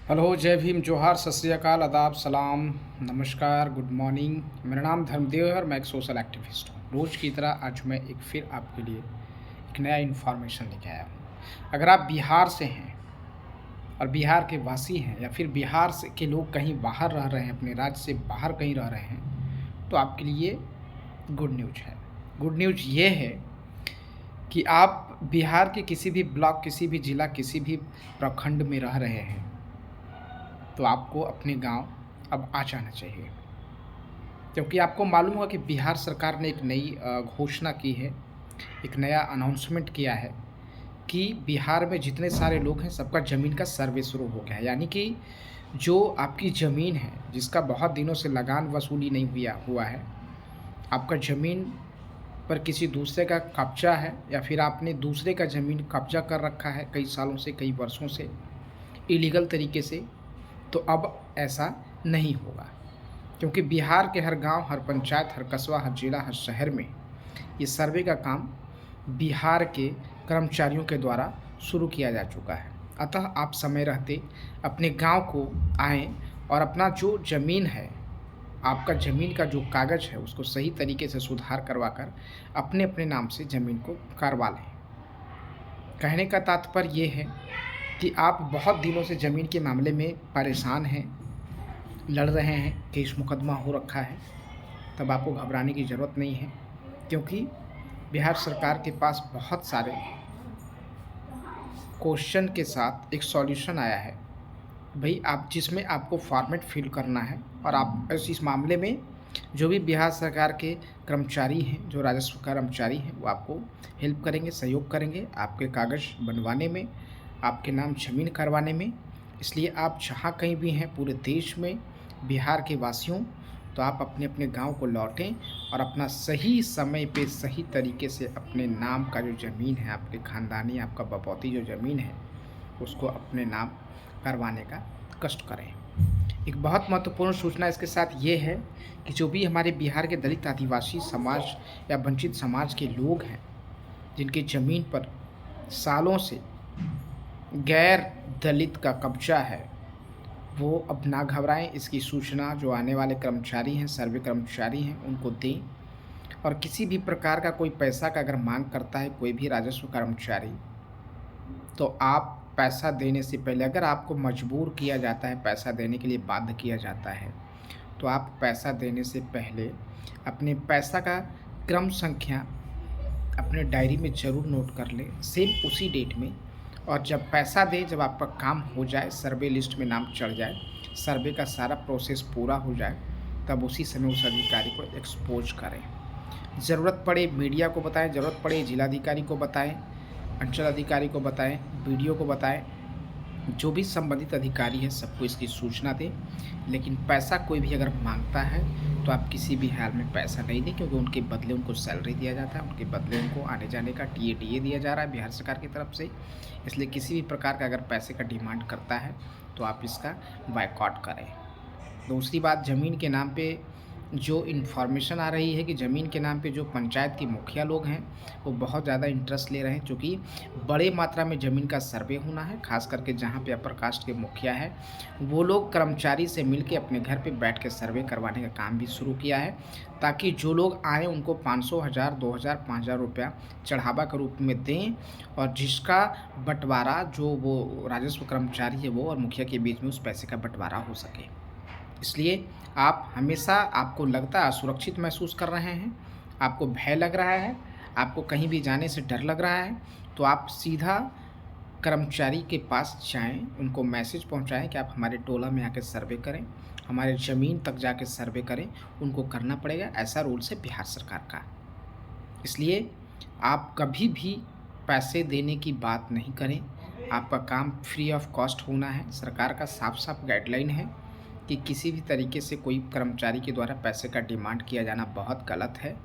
Hello, जय भीम, जोहार, सत श्री अकाल, आदाब, सलाम, नमस्कार, गुड मॉर्निंग। मेरा नाम धर्मदेव है और मैं एक सोशल एक्टिविस्ट हूँ। रोज़ की तरह आज मैं एक फिर आपके लिए एक नया इन्फॉर्मेशन लेके आया हूँ। अगर आप बिहार से हैं और बिहार के वासी हैं या फिर बिहार से के लोग कहीं बाहर रह रहे हैं, अपने राज्य से बाहर कहीं रह रहे हैं, तो आपके लिए गुड न्यूज़ है। गुड न्यूज़ ये है कि आप बिहार के किसी भी ब्लॉक, किसी भी ज़िला, किसी भी प्रखंड में रह रहे हैं तो आपको अपने गांव अब आ जाना चाहिए, क्योंकि आपको मालूम होगा कि बिहार सरकार ने एक नई घोषणा की है, एक नया अनाउंसमेंट किया है कि बिहार में जितने सारे लोग हैं सबका ज़मीन का सर्वे शुरू हो गया है। यानी कि जो आपकी ज़मीन है, जिसका बहुत दिनों से लगान वसूली नहीं हुआ है, आपका ज़मीन पर किसी दूसरे का कब्जा है या फिर आपने दूसरे का ज़मीन कब्जा कर रखा है कई सालों से, कई वर्षों से इलीगल तरीके से, तो अब ऐसा नहीं होगा, क्योंकि बिहार के हर गांव, हर पंचायत, हर कस्बा, हर जिला, हर शहर में ये सर्वे का काम बिहार के कर्मचारियों के द्वारा शुरू किया जा चुका है। अतः आप समय रहते अपने गांव को आएँ और अपना जो ज़मीन है, आपका ज़मीन का जो कागज़ है, उसको सही तरीके से सुधार करवा कर अपने अपने नाम से ज़मीन को करवा लें। कहने का तात्पर्य ये है कि आप बहुत दिनों से ज़मीन के मामले में परेशान हैं, लड़ रहे हैं, केस मुकदमा हो रखा है, तब आपको घबराने की ज़रूरत नहीं है, क्योंकि बिहार सरकार के पास बहुत सारे क्वेश्चन के साथ एक सॉल्यूशन आया है। भई आप जिसमें आपको फॉर्मेट फिल करना है और आप इस मामले में जो भी बिहार सरकार के कर्मचारी हैं, जो राजस्व कर्मचारी हैं, वो आपको हेल्प करेंगे, सहयोग करेंगे आपके कागज़ बनवाने में, आपके नाम ज़मीन करवाने में। इसलिए आप जहाँ कहीं भी हैं पूरे देश में, बिहार के वासियों, तो आप अपने अपने गांव को लौटें और अपना सही समय पे सही तरीके से अपने नाम का जो ज़मीन है, आपके ख़ानदानी, आपका बपौती जो ज़मीन है, उसको अपने नाम करवाने का कष्ट करें। एक बहुत महत्वपूर्ण सूचना इसके साथ ये है कि जो भी हमारे बिहार के दलित, आदिवासी समाज या वंचित समाज के लोग हैं, जिनकी ज़मीन पर सालों से गैर दलित का कब्जा है, वो अब ना घबराएं। इसकी सूचना जो आने वाले कर्मचारी हैं, सर्वे कर्मचारी हैं, उनको दें। और किसी भी प्रकार का कोई पैसा का अगर मांग करता है कोई भी राजस्व कर्मचारी, तो आप पैसा देने से पहले, अगर आपको मजबूर किया जाता है, पैसा देने के लिए बाध्य किया जाता है, तो आप पैसा देने से पहले अपने पैसा का क्रम संख्या अपने डायरी में ज़रूर नोट कर लें, सेम उसी डेट में। और जब पैसा दें, जब आपका काम हो जाए, सर्वे लिस्ट में नाम चढ़ जाए, सर्वे का सारा प्रोसेस पूरा हो जाए, तब उसी समय उस अधिकारी को एक्सपोज करें। ज़रूरत पड़े मीडिया को बताएं, ज़रूरत पड़े जिलाधिकारी को बताएं, अंचल अधिकारी को बताएं, बीडीओ को बताएं, जो भी संबंधित अधिकारी है सबको इसकी सूचना दें। लेकिन पैसा कोई भी अगर मांगता है तो आप किसी भी हाल में पैसा नहीं दें, क्योंकि उनके बदले उनको सैलरी दिया जाता है, उनके बदले उनको आने जाने का टीए दिया जा रहा है बिहार सरकार की तरफ से। इसलिए किसी भी प्रकार का अगर पैसे का डिमांड करता है तो आप इसका बायकॉट करें। दूसरी बात, ज़मीन के नाम पे जो इन्फॉर्मेशन आ रही है कि ज़मीन के नाम पे जो पंचायत के मुखिया लोग हैं वो बहुत ज़्यादा इंटरेस्ट ले रहे हैं, क्योंकि बड़े मात्रा में ज़मीन का सर्वे होना है। खास करके जहाँ पे अपर कास्ट के मुखिया है, वो लोग कर्मचारी से मिल के अपने घर पे बैठ के सर्वे करवाने का काम भी शुरू किया है, ताकि जो लोग आएँ उनको 500, 1000, 2000, 5000 रुपया चढ़ावा के रूप में दें, और जिसका बंटवारा जो वो राजस्व कर्मचारी है वो और मुखिया के बीच में उस पैसे का बंटवारा हो सके। इसलिए आप हमेशा, आपको लगता है असुरक्षित महसूस कर रहे हैं, आपको भय लग रहा है, आपको कहीं भी जाने से डर लग रहा है, तो आप सीधा कर्मचारी के पास जाएं, उनको मैसेज पहुंचाएं कि आप हमारे टोला में आकर सर्वे करें, हमारे ज़मीन तक जाके सर्वे करें। उनको करना पड़ेगा, ऐसा रूल्स है बिहार सरकार का। इसलिए आप कभी भी पैसे देने की बात नहीं करें। आपका काम फ्री ऑफ कॉस्ट होना है। सरकार का साफ साफ गाइडलाइन है कि किसी भी तरीके से कोई कर्मचारी के द्वारा पैसे का डिमांड किया जाना बहुत गलत है,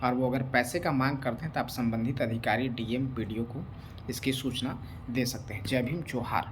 और वो अगर पैसे का मांग करते हैं तो आप संबंधित अधिकारी, डीएम, बीडीओ को इसकी सूचना दे सकते हैं। जय भीम, जोहार।